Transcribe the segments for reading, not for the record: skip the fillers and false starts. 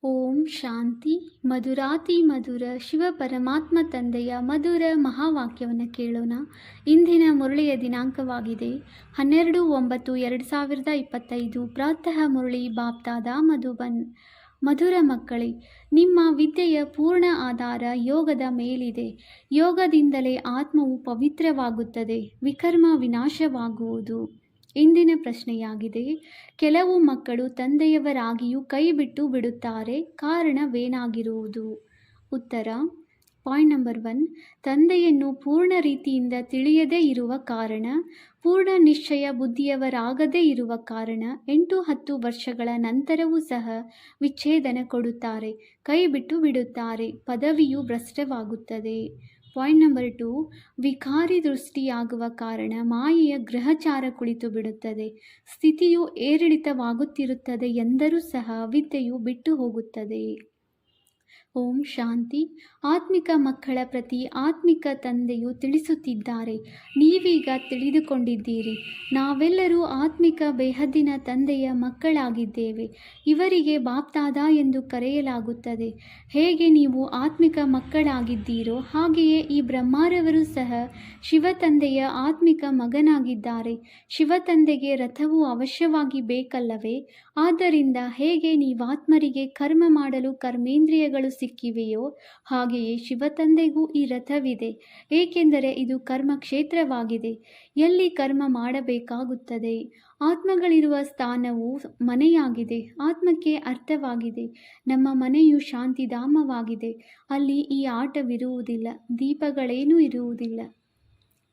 ಓಂ ಶಾಂತಿ. ಮಧುರಾತಿ ಮಧುರ ಶಿವ ಪರಮಾತ್ಮ ತಂದೆಯ ಮಧುರ ಮಹಾವಾಕ್ಯವನ್ನು ಕೇಳೋಣ. ಇಂದಿನ ಮುರಳಿಯ ದಿನಾಂಕವಾಗಿದೆ 12/9/2025. ಪ್ರಾತಃ ಮುರಳಿ ಬಾಪ್ತಾದ ಮಧುಬನ್. ಮಧುರ ಮಕ್ಕಳೇ, ನಿಮ್ಮ ವಿದ್ಯೆಯ ಪೂರ್ಣ ಆಧಾರ ಯೋಗದ ಮೇಲಿದೆ. ಯೋಗದಿಂದಲೇ ಆತ್ಮವು ಪವಿತ್ರವಾಗುತ್ತದೆ, ವಿಕರ್ಮ ವಿನಾಶವಾಗುವುದು. ಇಂದಿನ ಪ್ರಶ್ನೆಯಾಗಿದೆ, ಕೆಲವು ಮಕ್ಕಳು ತಂದೆಯವರಾಗಿಯೂ ಕೈ ಬಿಟ್ಟು ಬಿಡುತ್ತಾರೆ, ಕಾರಣವೇನಾಗಿರುವುದು? ಉತ್ತರ. ಪಾಯಿಂಟ್ ನಂಬರ್ 1, ತಂದೆಯನ್ನು ಪೂರ್ಣ ರೀತಿಯಿಂದ ತಿಳಿಯದೇ ಇರುವ ಕಾರಣ, ಪೂರ್ಣ ನಿಶ್ಚಯ ಬುದ್ಧಿಯವರಾಗದೇ ಇರುವ ಕಾರಣ 8-10 ವರ್ಷಗಳ ನಂತರವೂ ಸಹ ವಿಚ್ಛೇದನ ಕೊಡುತ್ತಾರೆ, ಕೈ ಬಿಟ್ಟು ಬಿಡುತ್ತಾರೆ, ಪದವಿಯು ಭ್ರಷ್ಟವಾಗುತ್ತದೆ. ಪಾಯಿಂಟ್ ನಂಬರ್ 2, ವಿಕಾರಿ ದೃಷ್ಟಿಯಾಗುವ ಕಾರಣ ಮಾಯೆಯ ಗ್ರಹಚಾರ ಕುಳಿತು ಬಿಡುತ್ತದೆ, ಸ್ಥಿತಿಯು ಏರಿಳಿತವಾಗುತ್ತಿರುತ್ತದೆ ಎಂದರೂ ಸಹ ವಿದ್ಯೆಯು ಬಿಟ್ಟು ಹೋಗುತ್ತದೆ. ಓಂ ಶಾಂತಿ. ಆತ್ಮಿಕ ಮಕ್ಕಳ ಪ್ರತಿ ಆತ್ಮಿಕ ತಂದೆಯು ತಿಳಿಸುತ್ತಿದ್ದಾರೆ, ನೀವೀಗ ತಿಳಿದುಕೊಂಡಿದ್ದೀರಿ, ನಾವೆಲ್ಲರೂ ಆತ್ಮಿಕ ಬೇಹದ್ದಿನ ತಂದೆಯ ಮಕ್ಕಳಾಗಿದ್ದೇವೆ. ಇವರಿಗೆ ಬಾಪ್ತಾದ ಎಂದು ಕರೆಯಲಾಗುತ್ತದೆ. ಹೇಗೆ ನೀವು ಆತ್ಮಿಕ ಮಕ್ಕಳಾಗಿದ್ದೀರೋ ಹಾಗೆಯೇ ಈ ಬ್ರಹ್ಮಾರವರು ಸಹ ಶಿವತಂದೆಯ ಆತ್ಮಿಕ ಮಗನಾಗಿದ್ದಾರೆ. ಶಿವತಂದೆಗೆ ರಥವು ಅವಶ್ಯವಾಗಿ ಬೇಕಲ್ಲವೇ? ಆದ್ದರಿಂದ ಹೇಗೆ ನೀವಾತ್ಮರಿಗೆ ಕರ್ಮ ಮಾಡಲು ಕರ್ಮೇಂದ್ರಿಯಗಳು ಸಿಕ್ಕಿವೆಯೋ ಹಾಗೆಯೇ ಶಿವತಂದೆಗೂ ಈ ರಥವಿದೆ, ಏಕೆಂದರೆ ಇದು ಕರ್ಮ ಕ್ಷೇತ್ರವಾಗಿದೆ, ಎಲ್ಲಿ ಕರ್ಮ ಮಾಡಬೇಕಾಗುತ್ತದೆ. ಆತ್ಮಗಳಿರುವ ಸ್ಥಾನವು ಮನೆಯಾಗಿದೆ, ಆತ್ಮಕ್ಕೆ ಅರ್ಥವಾಗಿದೆ. ನಮ್ಮ ಮನೆಯು ಶಾಂತಿಧಾಮವಾಗಿದೆ, ಅಲ್ಲಿ ಈ ಆಟವಿರುವುದಿಲ್ಲ, ದೀಪಗಳೇನೂ ಇರುವುದಿಲ್ಲ,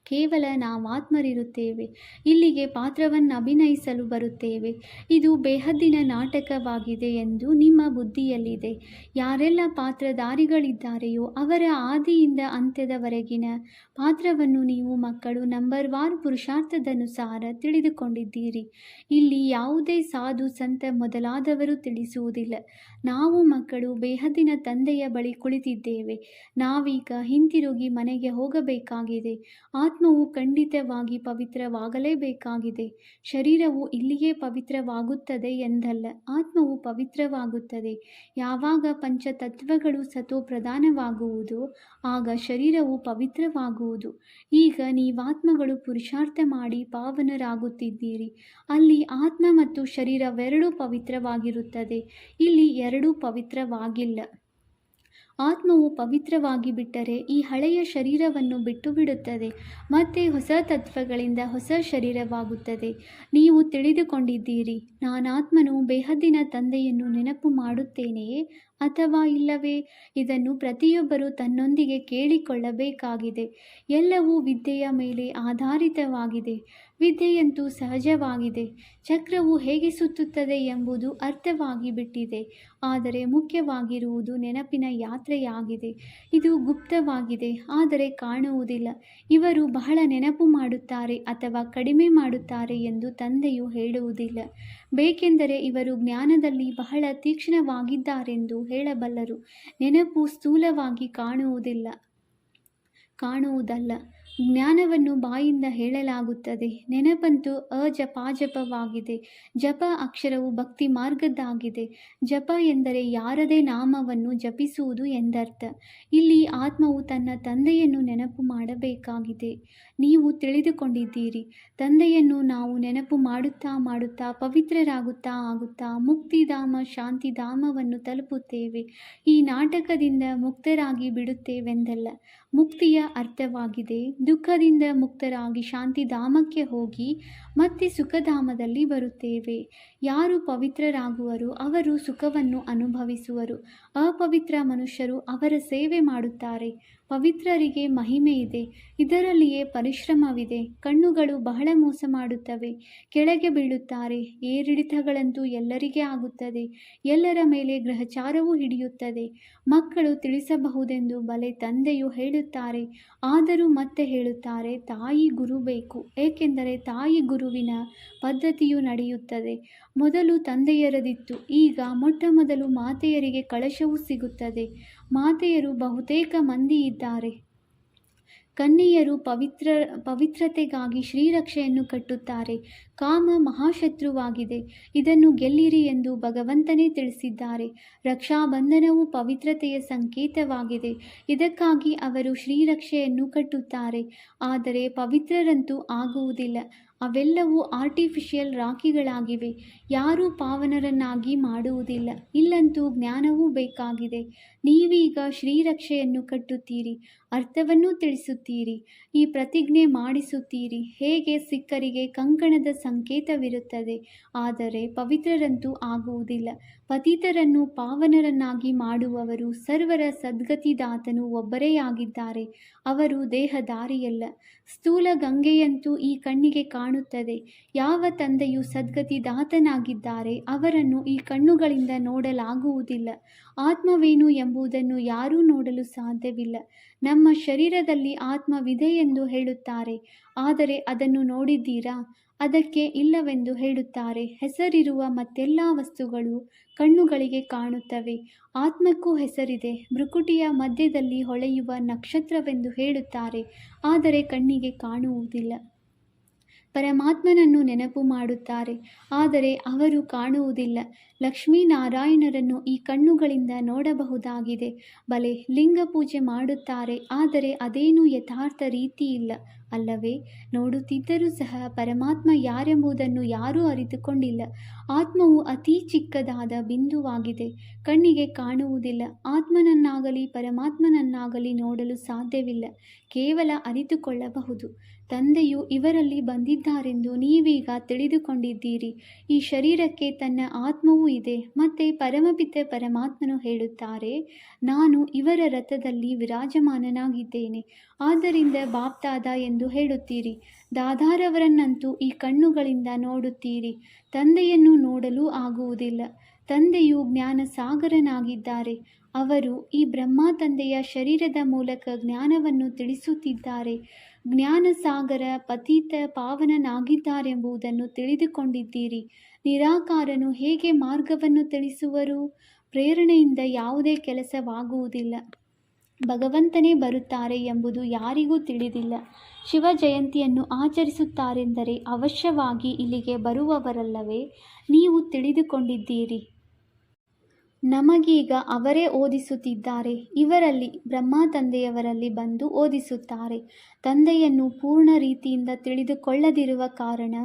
ಕೇವಲ ನಾವಾತ್ಮರಿರುತ್ತೇವೆ. ಇಲ್ಲಿಗೆ ಪಾತ್ರವನ್ನು ಅಭಿನಯಿಸಲು ಬರುತ್ತೇವೆ. ಇದು ಬೇಹದ್ದಿನ ನಾಟಕವಾಗಿದೆ ಎಂದು ನಿಮ್ಮ ಬುದ್ಧಿಯಲ್ಲಿದೆ. ಯಾರೆಲ್ಲ ಪಾತ್ರಧಾರಿಗಳಿದ್ದಾರೆಯೋ ಅವರ ಆದಿಯಿಂದ ಅಂತ್ಯದವರೆಗಿನ ಪಾತ್ರವನ್ನು ನೀವು ಮಕ್ಕಳು ನಂಬರ್ ವಾರ್ ಪುರುಷಾರ್ಥದನುಸಾರ ತಿಳಿದುಕೊಂಡಿದ್ದೀರಿ. ಇಲ್ಲಿ ಯಾವುದೇ ಸಾಧು ಸಂತ ಮೊದಲಾದವರು ತಿಳಿಸುವುದಿಲ್ಲ. ನಾವು ಮಕ್ಕಳು ಬೇಹದ್ದಿನ ತಂದೆಯ ಬಳಿ ಕುಳಿತಿದ್ದೇವೆ. ನಾವೀಗ ಹಿಂತಿರುಗಿ ಮನೆಗೆ ಹೋಗಬೇಕಾಗಿದೆ. ಆತ್ಮವು ಖಂಡಿತವಾಗಿ ಪವಿತ್ರವಾಗಲೇಬೇಕಾಗಿದೆ. ಶರೀರವು ಇಲ್ಲಿಯೇ ಪವಿತ್ರವಾಗುತ್ತದೆ ಎಂದಲ್ಲ, ಆತ್ಮವು ಪವಿತ್ರವಾಗುತ್ತದೆ. ಯಾವಾಗ ಪಂಚತತ್ವಗಳು ಸತೋ ಪ್ರಧಾನವಾಗುವುದೋ ಆಗ ಶರೀರವು ಪವಿತ್ರವಾಗುವುದು. ಈಗ ನೀವಾತ್ಮಗಳು ಪುರುಷಾರ್ಥ ಮಾಡಿ ಪಾವನರಾಗುತ್ತಿದ್ದೀರಿ. ಅಲ್ಲಿ ಆತ್ಮ ಮತ್ತು ಶರೀರವೆರಡೂ ಪವಿತ್ರವಾಗಿರುತ್ತದೆ, ಇಲ್ಲಿ ಎರಡೂ ಪವಿತ್ರವಾಗಿಲ್ಲ. ಆತ್ಮವು ಪವಿತ್ರವಾಗಿ ಬಿಟ್ಟರೆ ಈ ಹಳೆಯ ಶರೀರವನ್ನು ಬಿಟ್ಟು ಬಿಡುತ್ತದೆ, ಮತ್ತೆ ಹೊಸ ತತ್ವಗಳಿಂದ ಹೊಸ ಶರೀರವಾಗುತ್ತದೆ. ನೀವು ತಿಳಿದುಕೊಂಡಿದ್ದೀರಿ, ನಾನಾತ್ಮನು ಬೇಹದ್ದಿನ ತಂದೆಯನ್ನು ನೆನಪು ಮಾಡುತ್ತೇನೆಯೇ ಅಥವಾ ಇಲ್ಲವೇ? ಇದನ್ನು ಪ್ರತಿಯೊಬ್ಬರೂ ತನ್ನೊಂದಿಗೆ ಕೇಳಿಕೊಳ್ಳಬೇಕಾಗಿದೆ. ಎಲ್ಲವೂ ವಿದ್ಯೆಯ ಮೇಲೆ ಆಧಾರಿತವಾಗಿದೆ. ವಿದ್ಯೆಯಂತೂ ಸಹಜವಾಗಿದೆ. ಚಕ್ರವು ಹೇಗೆ ಸುತ್ತುತ್ತದೆ ಎಂಬುದು ಅರ್ಥವಾಗಿ ಬಿಟ್ಟಿದೆ. ಆದರೆ ಮುಖ್ಯವಾಗಿರುವುದು ನೆನಪಿನ ಯಾತ್ರೆಯಾಗಿದೆ. ಇದು ಗುಪ್ತವಾಗಿದೆ, ಆದರೆ ಕಾಣುವುದಿಲ್ಲ. ಇವರು ಬಹಳ ನೆನಪು ಮಾಡುತ್ತಾರೆ ಅಥವಾ ಕಡಿಮೆ ಮಾಡುತ್ತಾರೆ ಎಂದು ತಂದೆಯು ಹೇಳುವುದಿಲ್ಲ, ಬೇಕೆಂದರೆ ಇವರು ಜ್ಞಾನದಲ್ಲಿ ಬಹಳ ತೀಕ್ಷ್ಣವಾಗಿದ್ದಾರೆಂದು ಹೇಳಬಲ್ಲರು. ನೆನಪು ಸ್ಥೂಲವಾಗಿ ಕಾಣುವುದಲ್ಲ. ಜ್ಞಾನವನ್ನು ಬಾಯಿಂದ ಹೇಳಲಾಗುತ್ತದೆ. ನೆನಪಂತೂ ಅಜಪಾಜಪವಾಗಿದೆ. ಜಪ ಅಕ್ಷರವು ಭಕ್ತಿ ಮಾರ್ಗದ್ದಾಗಿದೆ. ಜಪ ಎಂದರೆ ಯಾರದೇ ನಾಮವನ್ನು ಜಪಿಸುವುದು ಎಂದರ್ಥ. ಇಲ್ಲಿ ಆತ್ಮವು ತನ್ನ ತಂದೆಯನ್ನು ನೆನಪು ಮಾಡಬೇಕಾಗಿದೆ. ನೀವು ತಿಳಿದುಕೊಂಡಿದ್ದೀರಿ, ತಂದೆಯನ್ನು ನಾವು ನೆನಪು ಮಾಡುತ್ತಾ ಮಾಡುತ್ತಾ ಪವಿತ್ರರಾಗುತ್ತಾ ಮುಕ್ತಿಧಾಮ ಶಾಂತಿಧಾಮವನ್ನು ತಲುಪುತ್ತೇವೆ. ಈ ನಾಟಕದಿಂದ ಮುಕ್ತರಾಗಿ ಬಿಡುತ್ತೇವೆಂದಲ್ಲ. ಮುಕ್ತಿಯ ಅರ್ಥವಾಗಿದೆ ದುಃಖದಿಂದ ಮುಕ್ತರಾಗಿ ಶಾಂತಿಧಾಮಕ್ಕೆ ಹೋಗಿ ಮತ್ತೆ ಸುಖಧಾಮದಲ್ಲಿ ಬರುತ್ತೇವೆ. ಯಾರು ಪವಿತ್ರರಾಗುವರೋ ಅವರು ಸುಖವನ್ನು ಅನುಭವಿಸುವರು. ಅಪವಿತ್ರ ಮನುಷ್ಯರು ಅವರ ಸೇವೆ ಮಾಡುತ್ತಾರೆ. ಪವಿತ್ರರಿಗೆ ಮಹಿಮೆ ಇದೆ, ಇದರಲ್ಲಿಯೇ ಪರಿಶ್ರಮವಿದೆ. ಕಣ್ಣುಗಳು ಬಹಳ ಮೋಸ ಮಾಡುತ್ತವೆ, ಕೆಳಗೆ ಬೀಳುತ್ತಾರೆ. ಏರಿಳಿತಗಳಂತೂ ಎಲ್ಲರಿಗೆ ಆಗುತ್ತದೆ, ಎಲ್ಲರ ಮೇಲೆ ಗ್ರಹಚಾರವೂ ಹಿಡಿಯುತ್ತದೆ. ಮಕ್ಕಳು ತಿಳಿಸಬಹುದೆಂದು ಬಲೆ ತಂದೆಯು ಹೇಳುತ್ತಾರೆ, ಆದರೂ ಮತ್ತೆ ಹೇಳುತ್ತಾರೆ, ತಾಯಿ ಗುರು ಬೇಕು, ಏಕೆಂದರೆ ತಾಯಿ ಗುರುವಿನ ಪದ್ಧತಿಯು ನಡೆಯುತ್ತದೆ. ಮೊದಲು ತಂದೆಯರದಿತ್ತು, ಈಗ ಮೊಟ್ಟಮೊದಲು ಮಾತೆಯರಿಗೆ ಕಳಶವೂ ಸಿಗುತ್ತದೆ. ಮಾತೆಯರು ಬಹುತೇಕ ಮಂದಿ ಇದ್ದಾರೆ. ಕನ್ಯೆಯರು ಪವಿತ್ರತೆಗಾಗಿ ಶ್ರೀರಕ್ಷೆಯನ್ನು ಕಟ್ಟುತ್ತಾರೆ. ಕಾಮ ಮಹಾಶತ್ರುವಾಗಿದೆ, ಇದನ್ನು ಗೆಲ್ಲಿರಿ ಎಂದು ಭಗವಂತನೇ ತಿಳಿಸಿದ್ದಾರೆ. ರಕ್ಷಾಬಂಧನವು ಪವಿತ್ರತೆಯ ಸಂಕೇತವಾಗಿದೆ, ಇದಕ್ಕಾಗಿ ಅವರು ಶ್ರೀರಕ್ಷೆಯನ್ನು ಕಟ್ಟುತ್ತಾರೆ. ಆದರೆ ಪವಿತ್ರರಂತೂ ಆಗುವುದಿಲ್ಲ, ಅವೆಲ್ಲವೂ ಆರ್ಟಿಫಿಷಿಯಲ್ ರಾಖಿಗಳಾಗಿವೆ, ಯಾರೂ ಪಾವನರನ್ನಾಗಿ ಮಾಡುವುದಿಲ್ಲ. ಇಲ್ಲಂತೂ ಜ್ಞಾನವೂ ಬೇಕಾಗಿದೆ. ನೀವೀಗ ಶ್ರೀರಕ್ಷೆಯನ್ನು ಕಟ್ಟುತ್ತೀರಿ, ಅರ್ಥವನ್ನು ತಿಳಿಸುತ್ತೀರಿ, ಈ ಪ್ರತಿಜ್ಞೆ ಮಾಡಿಸುತ್ತೀರಿ. ಹೇಗೆ ಸಿಖ್ಖರಿಗೆ ಕಂಕಣದ ಸಂಕೇತವಿರುತ್ತದೆ, ಆದರೆ ಪವಿತ್ರರಂತೂ ಆಗುವುದಿಲ್ಲ. ಪತಿತರನ್ನು ಪಾವನರನ್ನಾಗಿ ಮಾಡುವವರು ಸರ್ವರ ಸದ್ಗತಿದಾತನು ಒಬ್ಬರೇ ಆಗಿದ್ದಾರೆ, ಅವರು ದೇಹಧಾರಿಯಲ್ಲ. ಸ್ಥೂಲ ಗಂಗೆಯಂತೂ ಈ ಕಣ್ಣಿಗೆ ಕಾಣುತ್ತದೆ. ಯಾವ ತಂದೆಯು ಸದ್ಗತಿದಾತನಾಗಿದ್ದಾರೆ ಅವರನ್ನು ಈ ಕಣ್ಣುಗಳಿಂದ ನೋಡಲಾಗುವುದಿಲ್ಲ. ಆತ್ಮವೇನು ಎಂಬುದನ್ನು ಯಾರೂ ನೋಡಲು ಸಾಧ್ಯವಿಲ್ಲ. ನಮ್ಮ ಶರೀರದಲ್ಲಿ ಆತ್ಮವಿದೆ ಎಂದು ಹೇಳುತ್ತಾರೆ, ಆದರೆ ಅದನ್ನು ನೋಡಿದ್ದೀರಾ? ಅದಕ್ಕೆ ಇಲ್ಲವೆಂದು ಹೇಳುತ್ತಾರೆ. ಹೆಸರಿರುವ ಮತ್ತೆಲ್ಲ ವಸ್ತುಗಳು ಕಣ್ಣುಗಳಿಗೆ ಕಾಣುತ್ತವೆ, ಆತ್ಮಕ್ಕೂ ಹೆಸರಿದೆ. ಭ್ರುಕುಟಿಯ ಮಧ್ಯದಲ್ಲಿ ಹೊಳೆಯುವ ನಕ್ಷತ್ರವೆಂದು ಹೇಳುತ್ತಾರೆ, ಆದರೆ ಕಣ್ಣಿಗೆ ಕಾಣುವುದಿಲ್ಲ. ಪರಮಾತ್ಮನನ್ನು ನೆನಪು ಮಾಡುತ್ತಾರೆ, ಆದರೆ ಅವರು ಕಾಣುವುದಿಲ್ಲ. ಲಕ್ಷ್ಮೀನಾರಾಯಣರನ್ನು ಈ ಕಣ್ಣುಗಳಿಂದ ನೋಡಬಹುದಾಗಿದೆ. ಬಲೆ, ಲಿಂಗ ಪೂಜೆ ಮಾಡುತ್ತಾರೆ, ಆದರೆ ಅದೇನೂ ಯಥಾರ್ಥ ರೀತಿಯಿಲ್ಲ ಅಲ್ಲವೇ? ನೋಡುತ್ತಿದ್ದರೂ ಸಹ ಪರಮಾತ್ಮ ಯಾರೆಂಬುದನ್ನು ಯಾರೂ ಅರಿತುಕೊಂಡಿಲ್ಲ. ಆತ್ಮವು ಅತೀ ಚಿಕ್ಕದಾದ ಬಿಂದುವಾಗಿದೆ, ಕಣ್ಣಿಗೆ ಕಾಣುವುದಿಲ್ಲ. ಆತ್ಮನನ್ನಾಗಲಿ ಪರಮಾತ್ಮನನ್ನಾಗಲಿ ನೋಡಲು ಸಾಧ್ಯವಿಲ್ಲ, ಕೇವಲ ಅರಿತುಕೊಳ್ಳಬಹುದು. ತಂದೆಯು ಇವರಲ್ಲಿ ಬಂದಿದ್ದಾರೆಂದು ನೀವೀಗ ತಿಳಿದುಕೊಂಡಿದ್ದೀರಿ. ಈ ಶರೀರಕ್ಕೆ ತನ್ನ ಆತ್ಮವೂ ಇದೆ. ಮತ್ತೆ ಪರಮಪಿತ ಪರಮಾತ್ಮನು ಹೇಳುತ್ತಾರೆ, ನಾನು ಇವರ ರಥದಲ್ಲಿ ವಿರಾಜಮಾನನಾಗಿದ್ದೇನೆ, ಆದ್ದರಿಂದ ಬಾಪ್ದಾದ ಎಂದು ಹೇಳುತ್ತೀರಿ. ದಾದಾರವರನ್ನಂತೂ ಈ ಕಣ್ಣುಗಳಿಂದ ನೋಡುತ್ತೀರಿ, ತಂದೆಯನ್ನು ನೋಡಲೂ ಆಗುವುದಿಲ್ಲ. ತಂದೆಯು ಜ್ಞಾನಸಾಗರನಾಗಿದ್ದಾರೆ. ಅವರು ಈ ಬ್ರಹ್ಮ ತಂದೆಯ ಶರೀರದ ಮೂಲಕ ಜ್ಞಾನವನ್ನು ತಿಳಿಸುತ್ತಿದ್ದಾರೆ. ಜ್ಞಾನಸಾಗರ ಪತಿತ ಪಾವನನಾಗಿದ್ದಾರೆಂಬುದನ್ನು ತಿಳಿದುಕೊಂಡಿದ್ದೀರಿ. ನಿರಾಕಾರನು ಹೇಗೆ ಮಾರ್ಗವನ್ನು ತಿಳಿಸುವರು? ಪ್ರೇರಣೆಯಿಂದ ಯಾವುದೇ ಕೆಲಸವಾಗುವುದಿಲ್ಲ. ಭಗವಂತನೇ ಬರುತ್ತಾರೆ ಎಂಬುದು ಯಾರಿಗೂ ತಿಳಿದಿಲ್ಲ. ಶಿವ ಜಯಂತಿಯನ್ನು ಆಚರಿಸುತ್ತಾರೆಂದರೆ ಅವಶ್ಯವಾಗಿ ಇಲ್ಲಿಗೆ ಬರುವವರಲ್ಲವೇ? ನೀವು ತಿಳಿದುಕೊಂಡಿದ್ದೀರಿ. ನಮಗೀಗ ಅವರೇ ಓದಿಸುತ್ತಿದ್ದಾರೆ. ಇವರಲ್ಲಿ ಬ್ರಹ್ಮ ತಂದೆಯವರಲ್ಲಿ ಬಂದು ಓದಿಸುತ್ತಾರೆ. ತಂದೆಯನ್ನು ಪೂರ್ಣ ರೀತಿಯಿಂದ ತಿಳಿದುಕೊಳ್ಳದಿರುವ ಕಾರಣ,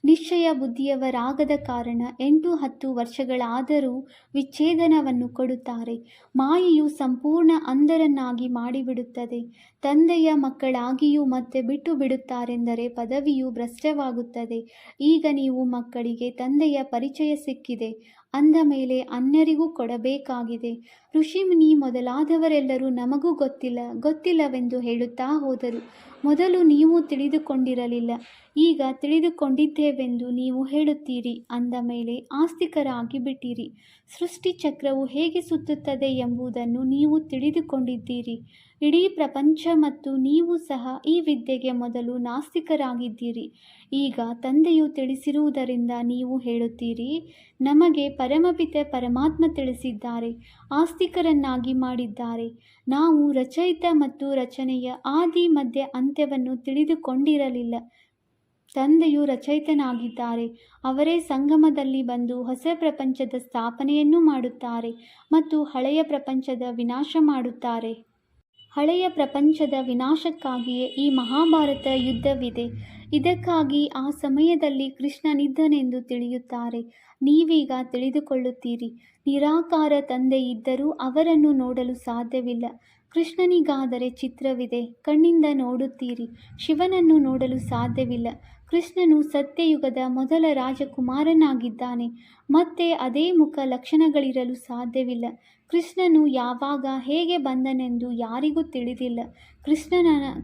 ನಿಶ್ಚಯ ಬುದ್ಧಿಯವರಾಗದ ಕಾರಣ 8-10 ವರ್ಷಗಳಾದರೂ ವಿಚ್ಛೇದನವನ್ನು ಕೊಡುತ್ತಾರೆ. ಮಾಯೆಯು ಸಂಪೂರ್ಣ ಅಂಧರನ್ನಾಗಿ ಮಾಡಿಬಿಡುತ್ತದೆ. ತಂದೆಯ ಮಕ್ಕಳಾಗಿಯೂ ಮತ್ತೆ ಬಿಟ್ಟು ಬಿಡುತ್ತಾರೆಂದರೆ ಪದವಿಯು ಭ್ರಷ್ಟವಾಗುತ್ತದೆ. ಈಗ ನೀವು ಮಕ್ಕಳಿಗೆ ತಂದೆಯ ಪರಿಚಯ ಸಿಕ್ಕಿದೆ ಅಂದ ಮೇಲೆ ಅನ್ಯರಿಗೂ ಕೊಡಬೇಕಾಗಿದೆ. ಋಷಿಮುನಿ ಮೊದಲಾದವರೆಲ್ಲರೂ ನಮಗೂ ಗೊತ್ತಿಲ್ಲವೆಂದು ಹೇಳುತ್ತಾ ಹೋದರು. ಮೊದಲು ನೀವು ತಿಳಿದುಕೊಂಡಿರಲಿಲ್ಲ, ಈಗ ತಿಳಿದುಕೊಂಡಿದ್ದೇವೆಂದು ನೀವು ಹೇಳುತ್ತೀರಿ ಅಂದ ಮೇಲೆ ಆಸ್ತಿಕರಾಗಿ ಬಿಟ್ಟಿರಿ. ಸೃಷ್ಟಿ ಚಕ್ರವು ಹೇಗೆ ಸುತ್ತುತ್ತದೆ ಎಂಬುದನ್ನು ನೀವು ತಿಳಿದುಕೊಂಡಿದ್ದೀರಿ. ಇಡೀ ಪ್ರಪಂಚ ಮತ್ತು ನೀವು ಸಹ ಈ ವಿದ್ಯೆಗೆ ಮೊದಲು ನಾಸ್ತಿಕರಾಗಿದ್ದೀರಿ. ಈಗ ತಂದೆಯು ತಿಳಿಸಿರುವುದರಿಂದ ನೀವು ಹೇಳುತ್ತೀರಿ, ನಮಗೆ ಪರಮಪಿತ ಪರಮಾತ್ಮ ತಿಳಿಸಿದ್ದಾರೆ, ಆಸ್ತಿಕರನ್ನಾಗಿ ಮಾಡಿದ್ದಾರೆ. ನಾವು ರಚಯಿತ ಮತ್ತು ರಚನೆಯ ಆದಿ ಮಧ್ಯ ಅಂತ್ಯವನ್ನು ತಿಳಿದುಕೊಂಡಿರಲಿಲ್ಲ. ತಂದೆಯು ರಚಯಿತನಾಗಿದ್ದಾರೆ. ಅವರೇ ಸಂಗಮದಲ್ಲಿ ಬಂದು ಹೊಸ ಪ್ರಪಂಚದ ಸ್ಥಾಪನೆಯನ್ನು ಮಾಡುತ್ತಾರೆ ಮತ್ತು ಹಳೆಯ ಪ್ರಪಂಚದ ವಿನಾಶ ಮಾಡುತ್ತಾರೆ. ಹಳೆಯ ಪ್ರಪಂಚದ ವಿನಾಶಕ್ಕಾಗಿಯೇ ಈ ಮಹಾಭಾರತ ಯುದ್ಧವಿದೆ. ಇದಕ್ಕಾಗಿ ಆ ಸಮಯದಲ್ಲಿ ಕೃಷ್ಣನಿದ್ದನೆಂದು ತಿಳಿಯುತ್ತಾರೆ. ನೀವೀಗ ತಿಳಿದುಕೊಳ್ಳುತ್ತೀರಿ. ನಿರಾಕಾರ ತಂದೆ ಇದ್ದರೂ ಅವರನ್ನು ನೋಡಲು ಸಾಧ್ಯವಿಲ್ಲ. ಕೃಷ್ಣನಿಗಾದರೆ ಚಿತ್ರವಿದೆ, ಕಣ್ಣಿಂದ ನೋಡುತ್ತೀರಿ. ಶಿವನನ್ನು ನೋಡಲು ಸಾಧ್ಯವಿಲ್ಲ. ಕೃಷ್ಣನು ಸತ್ಯಯುಗದ ಮೊದಲ ರಾಜಕುಮಾರನಾಗಿದ್ದಾನೆ. ಮತ್ತೆ ಅದೇ ಮುಖ ಲಕ್ಷಣಗಳಿರಲು ಸಾಧ್ಯವಿಲ್ಲ. ಕೃಷ್ಣನು ಯಾವಾಗ ಹೇಗೆ ಬಂದನೆಂದು ಯಾರಿಗೂ ತಿಳಿದಿಲ್ಲ.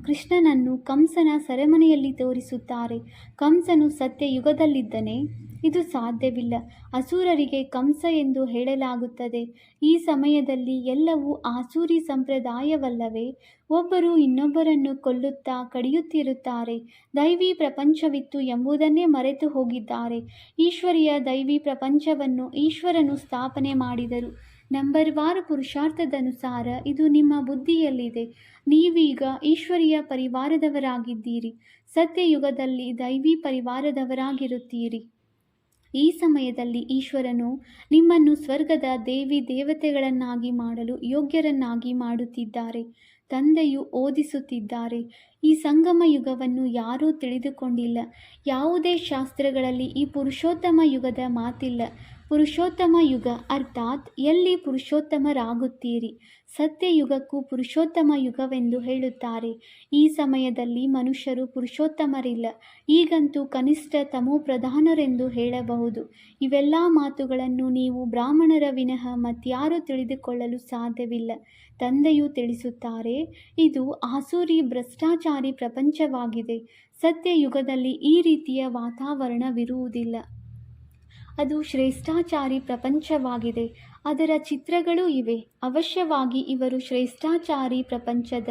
ಕೃಷ್ಣನನ್ನು ಕಂಸನ ಸೆರೆಮನೆಯಲ್ಲಿ ತೋರಿಸುತ್ತಾರೆ. ಕಂಸನು ಸತ್ಯಯುಗದಲ್ಲಿದ್ದನೇ? ಇದು ಸಾಧ್ಯವಿಲ್ಲ. ಅಸುರರಿಗೆ ಕಂಸ ಎಂದು ಹೇಳಲಾಗುತ್ತದೆ. ಈ ಸಮಯದಲ್ಲಿ ಎಲ್ಲವೂ ಆಸುರಿ ಸಂಪ್ರದಾಯವಲ್ಲವೇ? ಒಬ್ಬರು ಇನ್ನೊಬ್ಬರನ್ನು ಕೊಲ್ಲುತ್ತಾ ಕಡಿಯುತ್ತಿರುತ್ತಾರೆ. ದೈವಿ ಪ್ರಪಂಚವಿತ್ತು ಎಂಬುದನ್ನೇ ಮರೆತು ಹೋಗಿದ್ದಾರೆ. ಈಶ್ವರಿಯ ದೈವಿ ಪ್ರಪಂಚವನ್ನು ಈಶ್ವರನು ಸ್ಥಾಪನೆ ಮಾಡಿದರು. ನಂಬರ್ವಾರ ಪುರುಷಾರ್ಥದನುಸಾರ ಇದು ನಿಮ್ಮ ಬುದ್ಧಿಯಲ್ಲಿದೆ. ನೀವೀಗ ಈಶ್ವರೀಯ ಪರಿವಾರದವರಾಗಿದ್ದೀರಿ. ಸತ್ಯಯುಗದಲ್ಲಿ ದೈವಿ ಪರಿವಾರದವರಾಗಿರುತ್ತೀರಿ. ಈ ಸಮಯದಲ್ಲಿ ಈಶ್ವರನು ನಿಮ್ಮನ್ನು ಸ್ವರ್ಗದ ದೇವಿ ದೇವತೆಗಳನ್ನಾಗಿ ಮಾಡಲು ಯೋಗ್ಯರನ್ನಾಗಿ ಮಾಡುತ್ತಿದ್ದಾರೆ. ತಂದೆಯು ಓದಿಸುತ್ತಿದ್ದಾರೆ. ಈ ಸಂಗಮ ಯುಗವನ್ನು ಯಾರೂ ತಿಳಿದುಕೊಂಡಿಲ್ಲ. ಯಾವುದೇ ಶಾಸ್ತ್ರಗಳಲ್ಲಿ ಈ ಪುರುಷೋತ್ತಮ ಯುಗದ ಮಾತಿಲ್ಲ. ಪುರುಷೋತ್ತಮ ಯುಗ ಅರ್ಥಾತ್ ಎಲ್ಲಿ ಪುರುಷೋತ್ತಮರಾಗುತ್ತೀರಿ. ಸತ್ಯಯುಗಕ್ಕೂ ಪುರುಷೋತ್ತಮ ಯುಗವೆಂದು ಹೇಳುತ್ತಾರೆ. ಈ ಸಮಯದಲ್ಲಿ ಮನುಷ್ಯರು ಪುರುಷೋತ್ತಮರಿಲ್ಲ. ಈಗಂತೂ ಕನಿಷ್ಠ ತಮೋಪ್ರಧಾನರೆಂದು ಹೇಳಬಹುದು. ಇವೆಲ್ಲ ಮಾತುಗಳನ್ನು ನೀವು ಬ್ರಾಹ್ಮಣರ ವಿನಃ ಮತ್ಯಾರೂ ತಿಳಿದುಕೊಳ್ಳಲು ಸಾಧ್ಯವಿಲ್ಲ. ತಂದೆಯು ತಿಳಿಸುತ್ತಾರೆ, ಇದು ಆಸುರಿ ಭ್ರಷ್ಟಾಚಾರಿ ಪ್ರಪಂಚವಾಗಿದೆ. ಸತ್ಯಯುಗದಲ್ಲಿ ಈ ರೀತಿಯ ವಾತಾವರಣವಿರುವುದಿಲ್ಲ. ಅದು ಶ್ರೇಷ್ಠಾಚಾರಿ ಪ್ರಪಂಚವಾಗಿದೆ. ಅದರ ಚಿತ್ರಗಳೂ ಇವೆ. ಅವಶ್ಯವಾಗಿ ಇವರು ಶ್ರೇಷ್ಠಾಚಾರಿ ಪ್ರಪಂಚದ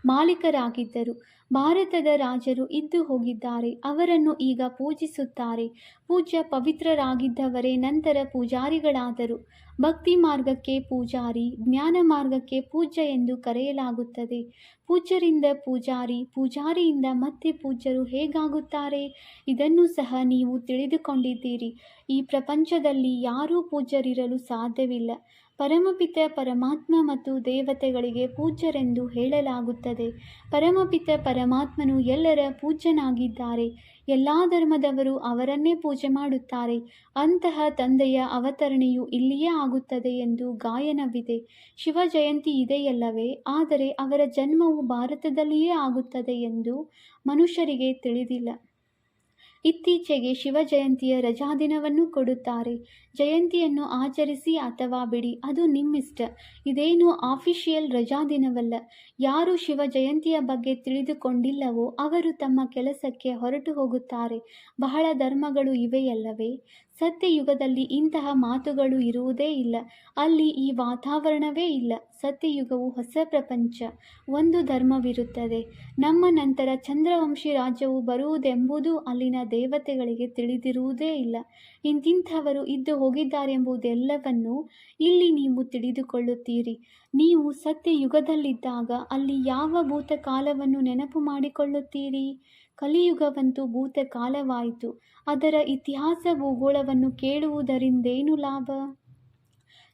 ಮಾಲೀಕರಾಗಿದ್ದರು. ಭಾರತದ ರಾಜರು ಇದ್ದು ಹೋಗಿದ್ದಾರೆ. ಅವರನ್ನು ಈಗ ಪೂಜಿಸುತ್ತಾರೆ. ಪೂಜ್ಯ ಪವಿತ್ರರಾಗಿದ್ದವರೇ ನಂತರ ಪೂಜಾರಿಗಳಾದರು. ಭಕ್ತಿ ಮಾರ್ಗಕ್ಕೆ ಪೂಜಾರಿ, ಜ್ಞಾನ ಮಾರ್ಗಕ್ಕೆ ಪೂಜ್ಯ ಎಂದು ಕರೆಯಲಾಗುತ್ತದೆ. ಪೂಜ್ಯರಿಂದ ಪೂಜಾರಿ, ಪೂಜಾರಿಯಿಂದ ಮತ್ತೆ ಪೂಜ್ಯರು ಹೇಗಾಗುತ್ತಾರೆ? ಇದನ್ನು ಸಹ ನೀವು ತಿಳಿದುಕೊಂಡಿದ್ದೀರಿ. ಈ ಪ್ರಪಂಚದಲ್ಲಿ ಯಾರೂ ಪೂಜ್ಯರಿರಲು ಸಾಧ್ಯವಿಲ್ಲ. ಪರಮಪಿತ ಪರಮಾತ್ಮ ಮತ್ತು ದೇವತೆಗಳಿಗೆ ಪೂಜ್ಯರೆಂದು ಹೇಳಲಾಗುತ್ತದೆ. ಪರಮಪಿತ ಪರಮಾತ್ಮನು ಎಲ್ಲರ ಪೂಜ್ಯನಾಗಿದ್ದಾರೆ. ಎಲ್ಲ ಧರ್ಮದವರು ಅವರನ್ನೇ ಪೂಜೆ ಮಾಡುತ್ತಾರೆ. ಅಂತಹ ತಂದೆಯ ಅವತರಣೆಯು ಇಲ್ಲಿಯೇ ಆಗುತ್ತದೆ ಎಂದು ಗಾಯನವಿದೆ. ಶಿವ ಜಯಂತಿ ಇದೆಯಲ್ಲವೇ? ಆದರೆ ಅವರ ಜನ್ಮವು ಭಾರತದಲ್ಲಿಯೇ ಆಗುತ್ತದೆ ಎಂದು ಮನುಷ್ಯರಿಗೆ ತಿಳಿದಿಲ್ಲ. ಇತ್ತೀಚೆಗೆ ಶಿವ ಜಯಂತಿಯ ರಜಾದಿನವನ್ನು ಕೊಡುತ್ತಾರೆ. ಜಯಂತಿಯನ್ನು ಆಚರಿಸಿ ಅಥವಾ ಬಿಡಿ, ಅದು ನಿಮ್ಮಿಷ್ಟ. ಇದೇನು ಆಫಿಷಿಯಲ್ ರಜಾದಿನವಲ್ಲ. ಯಾರು ಶಿವ ಜಯಂತಿಯ ಬಗ್ಗೆ ತಿಳಿದುಕೊಂಡಿಲ್ಲವೋ ಅವರು ತಮ್ಮ ಕೆಲಸಕ್ಕೆ ಹೊರಟು ಹೋಗುತ್ತಾರೆ. ಬಹಳ ಧರ್ಮಗಳು ಇವೆಯಲ್ಲವೇ? ಸತ್ಯಯುಗದಲ್ಲಿ ಇಂತಹ ಮಾತುಗಳು ಇರುವುದೇ ಇಲ್ಲ. ಅಲ್ಲಿ ಈ ವಾತಾವರಣವೇ ಇಲ್ಲ. ಸತ್ಯಯುಗವು ಹೊಸ ಪ್ರಪಂಚ. ಒಂದು ಧರ್ಮವಿರುತ್ತದೆ. ನಮ್ಮ ನಂತರ ಚಂದ್ರವಂಶಿ ರಾಜ್ಯವು ಬರುವುದೆಂಬುದು ಅಲ್ಲಿನ ದೇವತೆಗಳಿಗೆ ತಿಳಿದಿರುವುದೇ ಇಲ್ಲ. ಇಂತಿಂಥವರು ಇದ್ದು ಹೋಗಿದ್ದಾರೆಂಬುದೆಲ್ಲವನ್ನೂ ಇಲ್ಲಿ ನೀವು ತಿಳಿದುಕೊಳ್ಳುತ್ತೀರಿ. ನೀವು ಸತ್ಯಯುಗದಲ್ಲಿದ್ದಾಗ ಅಲ್ಲಿ ಯಾವ ಭೂತಕಾಲವನ್ನು ನೆನಪು ಮಾಡಿಕೊಳ್ಳುತ್ತೀರಿ? ಕಲಿಯುಗವಂತೂ ಭೂತಕಾಲವಾಯಿತು. ಅದರ ಇತಿಹಾಸ ಭೂಗೋಳವನ್ನು ಕೇಳುವುದರಿಂದೇನು ಲಾಭ?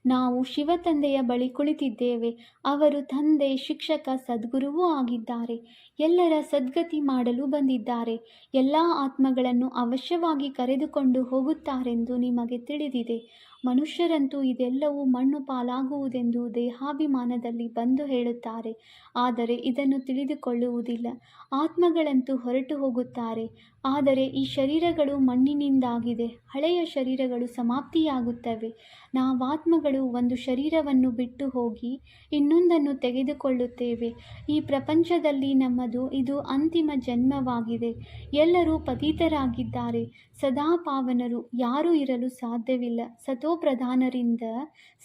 ನಾವು ಶಿವತಂದೆಯ ಬಳಿ ಕುಳಿತಿದ್ದೇವೆ. ಅವರು ತಂದೆ, ಶಿಕ್ಷಕ, ಸದ್ಗುರುವೂ ಆಗಿದ್ದಾರೆ. ಎಲ್ಲರ ಸದ್ಗತಿ ಮಾಡಲು ಬಂದಿದ್ದಾರೆ. ಎಲ್ಲ ಆತ್ಮಗಳನ್ನು ಅವಶ್ಯವಾಗಿ ಕರೆದುಕೊಂಡು ಹೋಗುತ್ತಾರೆಂದು ನಿಮಗೆ ತಿಳಿದಿದೆ. ಮನುಷ್ಯರಂತೂ ಇದೆಲ್ಲವೂ ಮಣ್ಣು ಪಾಲಾಗುವುದೆಂದು ದೇಹಾಭಿಮಾನದಲ್ಲಿ ಬಂದು ಹೇಳುತ್ತಾರೆ. ಆದರೆ ಇದನ್ನು ತಿಳಿದುಕೊಳ್ಳುವುದಿಲ್ಲ. ಆತ್ಮಗಳಂತೂ ಹೊರಟು ಹೋಗುತ್ತಾರೆ. ಆದರೆ ಈ ಶರೀರಗಳು ಮಣ್ಣಿನಿಂದಾಗಿದೆ. ಹಳೆಯ ಶರೀರಗಳು ಸಮಾಪ್ತಿಯಾಗುತ್ತವೆ. ನಾವಾತ್ಮಗಳು ಒಂದು ಶರೀರವನ್ನು ಬಿಟ್ಟು ಹೋಗಿ ಇನ್ನೊಂದನ್ನು ತೆಗೆದುಕೊಳ್ಳುತ್ತೇವೆ. ಈ ಪ್ರಪಂಚದಲ್ಲಿ ನಮ್ಮದು ಇದು ಅಂತಿಮ ಜನ್ಮವಾಗಿದೆ. ಎಲ್ಲರೂ ಪತಿತರಾಗಿದ್ದಾರೆ. ಸದಾ ಪಾವನರು ಯಾರೂ ಇರಲು ಸಾಧ್ಯವಿಲ್ಲ. ಸತೋಪ್ರಧಾನರಿಂದ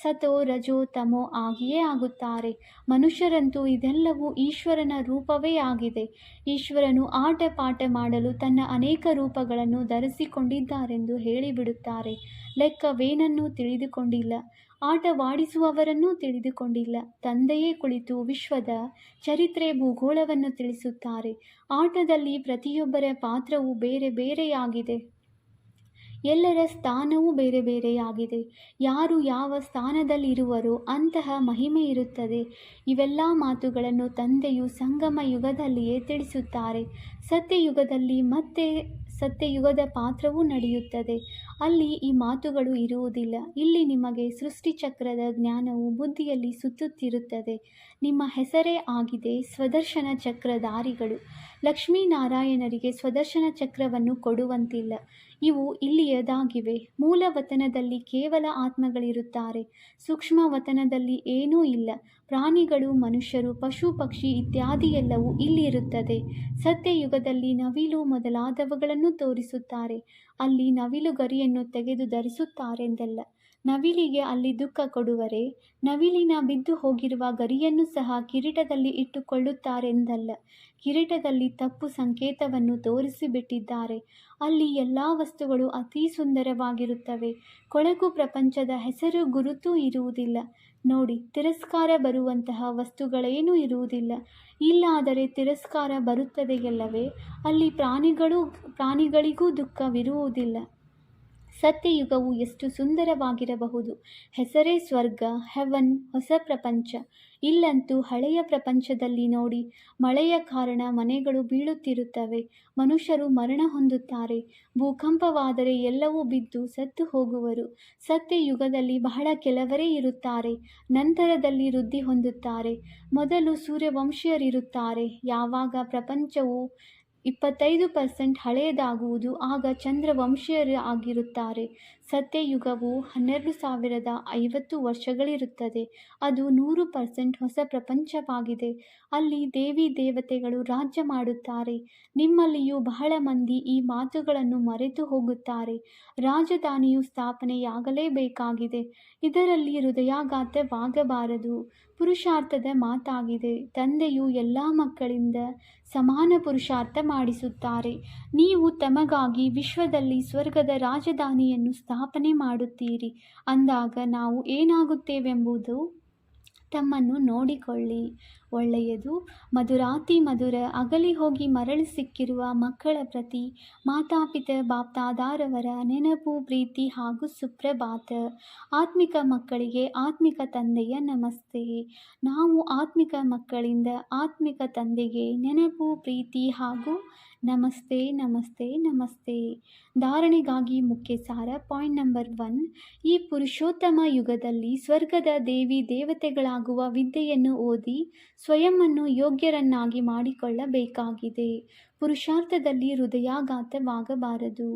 ಸತೋ ರಜೋ ತಮೋ ಆಗಿಯೇ ಆಗುತ್ತಾರೆ. ಮನುಷ್ಯರಂತೂ ಇದೆಲ್ಲವೂ ಈಶ್ವರನ ರೂಪವೇ ಆಗಿದೆ. ಈಶ್ವರನು ಆಟ ಪಾಠ ಮಾಡಲು ತನ್ನ ಅನೇಕ ರೂಪಗಳನ್ನು ಧರಿಸಿಕೊಂಡಿದ್ದಾರೆಂದು ಹೇಳಿಬಿಡುತ್ತಾರೆ. ಲೆಕ್ಕವೇನನ್ನೂ ತಿಳಿದುಕೊಂಡಿಲ್ಲ. ಆಟವಾಡಿಸುವವರನ್ನೂ ತಿಳಿದುಕೊಂಡಿಲ್ಲ. ತಂದೆಯೇ ಕುಳಿತು ವಿಶ್ವದ ಚರಿತ್ರೆ ಭೂಗೋಳವನ್ನು ತಿಳಿಸುತ್ತಾರೆ. ಆಟದಲ್ಲಿ ಪ್ರತಿಯೊಬ್ಬರ ಪಾತ್ರವೂ ಬೇರೆ ಬೇರೆಯಾಗಿದೆ. ಎಲ್ಲರ ಸ್ಥಾನವೂ ಬೇರೆ ಬೇರೆಯಾಗಿದೆ. ಯಾರು ಯಾವ ಸ್ಥಾನದಲ್ಲಿರುವರೋ ಅಂತಹ ಮಹಿಮೆ ಇರುತ್ತದೆ. ಇವೆಲ್ಲ ಮಾತುಗಳನ್ನು ತಂದೆಯು ಸಂಗಮ ಯುಗದಲ್ಲಿಯೇ ತಿಳಿಸುತ್ತಾರೆ. ಸತ್ಯಯುಗದಲ್ಲಿ ಮತ್ತೆ ಸತ್ಯಯುಗದ ಪಾತ್ರವೂ ನಡೆಯುತ್ತದೆ. ಅಲ್ಲಿ ಈ ಮಾತುಗಳು ಇರುವುದಿಲ್ಲ. ಇಲ್ಲಿ ನಿಮಗೆ ಸೃಷ್ಟಿಚಕ್ರದ ಜ್ಞಾನವು ಬುದ್ಧಿಯಲ್ಲಿ ಸುತ್ತುತ್ತಿರುತ್ತದೆ. ನಿಮ್ಮ ಹೆಸರೇ ಆಗಿದೆ ಸ್ವದರ್ಶನ ಚಕ್ರಧಾರಿಗಳು. ಲಕ್ಷ್ಮೀನಾರಾಯಣರಿಗೆ ಸ್ವದರ್ಶನ ಚಕ್ರವನ್ನು ಕೊಡುವಂತಿಲ್ಲ. ಇವು ಇಲ್ಲಿಯದಾಗಿವೆ. ಮೂಲ ವತನದಲ್ಲಿ ಕೇವಲ ಆತ್ಮಗಳಿರುತ್ತಾರೆ. ಸೂಕ್ಷ್ಮ ವತನದಲ್ಲಿ ಏನೂ ಇಲ್ಲ. ಪ್ರಾಣಿಗಳು, ಮನುಷ್ಯರು, ಪಶು ಪಕ್ಷಿ ಇತ್ಯಾದಿ ಎಲ್ಲವೂ ಇಲ್ಲಿರುತ್ತದೆ. ಸತ್ಯಯುಗದಲ್ಲಿ ನವಿಲು ಮೊದಲಾದವುಗಳನ್ನು ತೋರಿಸುತ್ತಾರೆ. ಅಲ್ಲಿ ನವಿಲು ಗರಿಯನ್ನು ತೆಗೆದು ಧರಿಸುತ್ತಾರೆಂದಲ್ಲ. ನವಿಲಿಗೆ ಅಲ್ಲಿ ದುಃಖ ಕೊಡುವರೆ. ನವಿಲಿನ ಬಿದ್ದು ಹೋಗಿರುವ ಗರಿಯನ್ನು ಸಹ ಕಿರೀಟದಲ್ಲಿ ಇಟ್ಟುಕೊಳ್ಳುತ್ತಾರೆಂದಲ್ಲ, ಕಿರೀಟದಲ್ಲಿ ತಪ್ಪು ಸಂಕೇತವನ್ನು ತೋರಿಸಿಬಿಟ್ಟಿದ್ದಾರೆ. ಅಲ್ಲಿ ಎಲ್ಲ ವಸ್ತುಗಳು ಅತೀ ಸುಂದರವಾಗಿರುತ್ತವೆ. ಕೊಳಕು ಪ್ರಪಂಚದ ಹೆಸರು ಗುರುತೂ ಇರುವುದಿಲ್ಲ. ನೋಡಿ, ತಿರಸ್ಕಾರ ಬರುವಂತಹ ವಸ್ತುಗಳೇನೂ ಇರುವುದಿಲ್ಲ. ಇಲ್ಲಾದರೆ ತಿರಸ್ಕಾರ ಬರುತ್ತದೆಯಲ್ಲವೇ? ಅಲ್ಲಿ ಪ್ರಾಣಿಗಳಿಗೂ ದುಃಖವಿರುವುದಿಲ್ಲ. ಸತ್ಯಯುಗವು ಎಷ್ಟು ಸುಂದರವಾಗಿರಬಹುದು! ಹೆಸರೇ ಸ್ವರ್ಗ, ಹೆವನ್, ಹೊಸ ಪ್ರಪಂಚ. ಇಲ್ಲಂತೂ ಹಳೆಯ ಪ್ರಪಂಚದಲ್ಲಿ ನೋಡಿ, ಮಳೆಯ ಕಾರಣ ಮನೆಗಳು ಬೀಳುತ್ತಿರುತ್ತವೆ, ಮನುಷ್ಯರು ಮರಣ ಹೊಂದುತ್ತಾರೆ, ಭೂಕಂಪವಾದರೆ ಎಲ್ಲವೂ ಬಿದ್ದು ಸತ್ತು ಹೋಗುವರು. ಸತ್ಯಯುಗದಲ್ಲಿ ಬಹಳ ಕೆಲವರೇ ಇರುತ್ತಾರೆ, ನಂತರದಲ್ಲಿ ವೃದ್ಧಿ ಹೊಂದುತ್ತಾರೆ. ಮೊದಲು ಸೂರ್ಯವಂಶೀಯರಿರುತ್ತಾರೆ. ಯಾವಾಗ ಪ್ರಪಂಚವು 25% ಹಳೆಯದಾಗುವುದು, ಆಗ ಚಂದ್ರವಂಶೀಯರು ಆಗಿರುತ್ತಾರೆ. ಸತ್ಯಯುಗವು 12,050 ವರ್ಷಗಳಿರುತ್ತದೆ. ಅದು 100% ಹೊಸ ಪ್ರಪಂಚವಾಗಿದೆ. ಅಲ್ಲಿ ದೇವಿ ದೇವತೆಗಳು ರಾಜ್ಯ ಮಾಡುತ್ತಾರೆ. ನಿಮ್ಮಲ್ಲಿಯೂ ಬಹಳ ಮಂದಿ ಈ ಮಾತುಗಳನ್ನು ಮರೆತು ಹೋಗುತ್ತಾರೆ. ರಾಜಧಾನಿಯು ಸ್ಥಾಪನೆಯಾಗಲೇಬೇಕಾಗಿದೆ. ಇದರಲ್ಲಿ ಹೃದಯಾಘಾತವಾಗಬಾರದು. ಪುರುಷಾರ್ಥದ ಮಾತಾಗಿದೆ. ತಂದೆಯು ಎಲ್ಲ ಮಕ್ಕಳಿಂದ ಸಮಾನ ಪುರುಷಾರ್ಥ ಮಾಡಿಸುತ್ತಾರೆ. ನೀವು ತಮಗಾಗಿ ವಿಶ್ವದಲ್ಲಿ ಸ್ವರ್ಗದ ರಾಜಧಾನಿಯನ್ನು ಸ್ಥಾಪನೆ ಮಾಡುತ್ತೀರಿ ಅಂದಾಗ ನಾವು ಏನಾಗುತ್ತೇವೆಂಬುದು ತಮ್ಮನ್ನು ನೋಡಿಕೊಳ್ಳಿ. ಒಳ್ಳೆಯದು. ಮಧುರಾತಿ ಮಧುರ ಅಗಲಿ ಹೋಗಿ ಮರಳಿ ಸಿಕ್ಕಿರುವ ಮಕ್ಕಳ ಪ್ರತಿ ಮಾತಾಪಿತ ಬಾಪ್ದಾದಾರವರ ನೆನಪು, ಪ್ರೀತಿ ಹಾಗೂ ಸುಪ್ರಭಾತ. ಆತ್ಮಿಕ ಮಕ್ಕಳಿಗೆ ಆತ್ಮಿಕ ತಂದೆಯ ನಮಸ್ತೆ. ನಾವು ಆತ್ಮಿಕ ಮಕ್ಕಳಿಂದ ಆತ್ಮಿಕ ತಂದೆಗೆ ನೆನಪು, ಪ್ರೀತಿ ಹಾಗೂ ನಮಸ್ತೆ ನಮಸ್ತೆ ನಮಸ್ತೆ. ಧಾರಣೆಗಾಗಿ ಮುಖ್ಯ ಸಾರ. Point number 1. ಈ ಪುರುಷೋತ್ತಮ ಯುಗದಲ್ಲಿ ಸ್ವರ್ಗದ ದೇವಿ ದೇವತೆಗಳಾಗುವ ವಿದ್ಯೆಯನ್ನು ಓದಿ ಸ್ವಯಂವನ್ನು ಯೋಗ್ಯರನ್ನಾಗಿ ಮಾಡಿಕೊಳ್ಳಬೇಕಾಗಿದೆ. ಪುರುಷಾರ್ಥದಲ್ಲಿ ಹೃದಯಾಘಾತವಾಗಬಾರದು.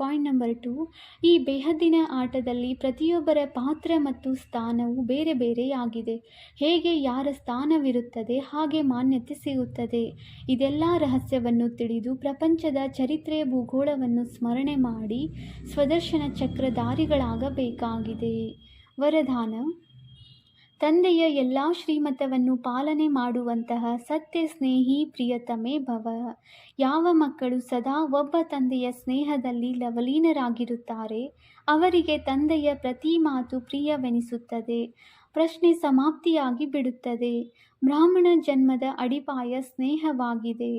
Point number 2. ಈ ಬೇಹದ್ದಿನ ಆಟದಲ್ಲಿ ಪ್ರತಿಯೊಬ್ಬರ ಪಾತ್ರ ಮತ್ತು ಸ್ಥಾನವು ಬೇರೆ ಬೇರೆಯಾಗಿದೆ. ಹೇಗೆ ಯಾರ ಸ್ಥಾನವಿರುತ್ತದೆ ಹಾಗೆ ಮಾನ್ಯತೆ ಸಿಗುತ್ತದೆ. ಇದೆಲ್ಲ ರಹಸ್ಯವನ್ನು ತಿಳಿದು ಪ್ರಪಂಚದ ಚರಿತ್ರೆ ಭೂಗೋಳವನ್ನು ಸ್ಮರಣೆ ಮಾಡಿ ಸ್ವದರ್ಶನ ಚಕ್ರಧಾರಿಗಳಾಗಬೇಕಾಗಿದೆ. ವರದಾನ: ತಂದೆಯ ಎಲ್ಲ ಶ್ರೀಮತವನ್ನು ಪಾಲನೆ ಮಾಡುವಂತಹ ಸತ್ಯ ಸ್ನೇಹಿ ಪ್ರಿಯತಮೇ ಭವ. ಯಾವ ಮಕ್ಕಳು ಸದಾ ಒಬ್ಬ ತಂದೆಯ ಸ್ನೇಹದಲ್ಲಿ ಲವಲೀನರಾಗಿರುತ್ತಾರೆ ಅವರಿಗೆ ತಂದೆಯ ಪ್ರತಿ ಮಾತು ಪ್ರಿಯವೆನಿಸುತ್ತದೆ. ಪ್ರಶ್ನೆ ಸಮಾಪ್ತಿಯಾಗಿ ಬಿಡುತ್ತದೆ. ಬ್ರಾಹ್ಮಣ ಜನ್ಮದ ಅಡಿಪಾಯ ಸ್ನೇಹವಾಗಿದೆ.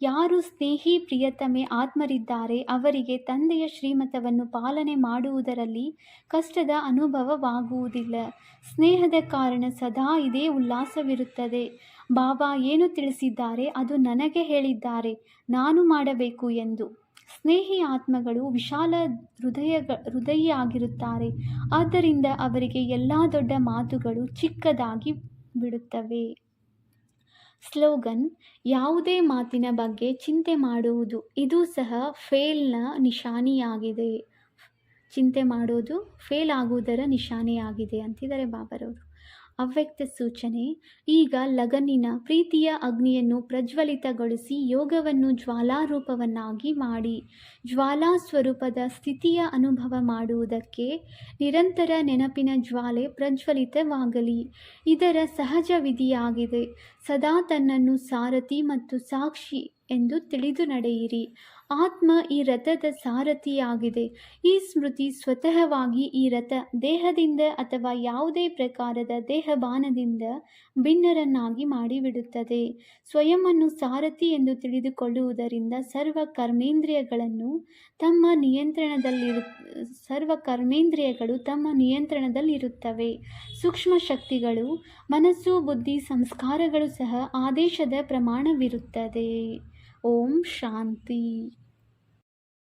ಯಾರು ಸ್ನೇಹಿ ಪ್ರಿಯತಮೆ ಆತ್ಮರಿದ್ದಾರೆ ಅವರಿಗೆ ತಂದೆಯ ಶ್ರೀಮತವನ್ನು ಪಾಲನೆ ಮಾಡುವುದರಲ್ಲಿ ಕಷ್ಟದ ಅನುಭವವಾಗುವುದಿಲ್ಲ. ಸ್ನೇಹದ ಕಾರಣ ಸದಾ ಇದೇ ಉಲ್ಲಾಸವಿರುತ್ತದೆ. ಬಾಬಾ ಏನು ತಿಳಿಸಿದ್ದಾರೆ ಅದು ನನಗೆ ಹೇಳಿದ್ದಾರೆ, ನಾನು ಮಾಡಬೇಕು ಎಂದು. ಸ್ನೇಹಿ ಆತ್ಮಗಳು ವಿಶಾಲ ಹೃದಯಿಯಾಗಿರುತ್ತಾರೆ. ಆದ್ದರಿಂದ ಅವರಿಗೆ ಎಲ್ಲ ದೊಡ್ಡ ಮಾತುಗಳು ಚಿಕ್ಕದಾಗಿ ಬಿಡುತ್ತವೆ. ಸ್ಲೋಗನ್: ಯಾವುದೇ ಮಾತಿನ ಬಗ್ಗೆ ಚಿಂತೆ ಮಾಡುವುದು ಇದು ಸಹ ಫೇಲ್ನ ನಿಶಾನಿಯಾಗಿದೆ. ಚಿಂತೆ ಮಾಡೋದು ಫೇಲ್ ಆಗುವುದರ ನಿಶಾನೆಯಾಗಿದೆ ಅಂತಿದ್ದಾರೆ ಬಾಬರವರು. ಅವ್ಯಕ್ತ ಸೂಚನೆ: ಈಗ ಲಗನ್ನಿನ ಪ್ರೀತಿಯ ಅಗ್ನಿಯನ್ನು ಪ್ರಜ್ವಲಿತಗೊಳಿಸಿ ಯೋಗವನ್ನು ಜ್ವಾಲಾರೂಪವನ್ನಾಗಿ ಮಾಡಿ ಜ್ವಾಲಾ ಸ್ವರೂಪದ ಸ್ಥಿತಿಯ ಅನುಭವ ಮಾಡುವುದಕ್ಕೆ ನಿರಂತರ ನೆನಪಿನ ಜ್ವಾಲೆ ಪ್ರಜ್ವಲಿತವಾಗಲಿ. ಇದರ ಸಹಜ ವಿಧಿಯಾಗಿದೆ. ಸದಾ ತನ್ನನ್ನು ಸಾರಥಿ ಮತ್ತು ಸಾಕ್ಷಿ ಎಂದು ತಿಳಿದು ನಡೆಯಿರಿ. ಆತ್ಮ ಈ ರಥದ ಸಾರಥಿಯಾಗಿದೆ. ಈ ಸ್ಮೃತಿ ಸ್ವತಃವಾಗಿ ಈ ರಥ ದೇಹದಿಂದ ಅಥವಾ ಯಾವುದೇ ಪ್ರಕಾರದ ದೇಹಬಾನದಿಂದ ಭಿನ್ನರನ್ನಾಗಿ ಮಾಡಿಬಿಡುತ್ತದೆ. ಸ್ವಯಂವನ್ನು ಸಾರಥಿ ಎಂದು ತಿಳಿದುಕೊಳ್ಳುವುದರಿಂದ ಸರ್ವ ಕರ್ಮೇಂದ್ರಿಯಗಳು ತಮ್ಮ ನಿಯಂತ್ರಣದಲ್ಲಿರುತ್ತವೆ. ಸೂಕ್ಷ್ಮ ಶಕ್ತಿಗಳು, ಮನಸ್ಸು, ಬುದ್ಧಿ, ಸಂಸ್ಕಾರಗಳು ಸಹ ಆದೇಶದ ಪ್ರಮಾಣವಿರುತ್ತದೆ. ಓಂ ಶಾಂತಿ.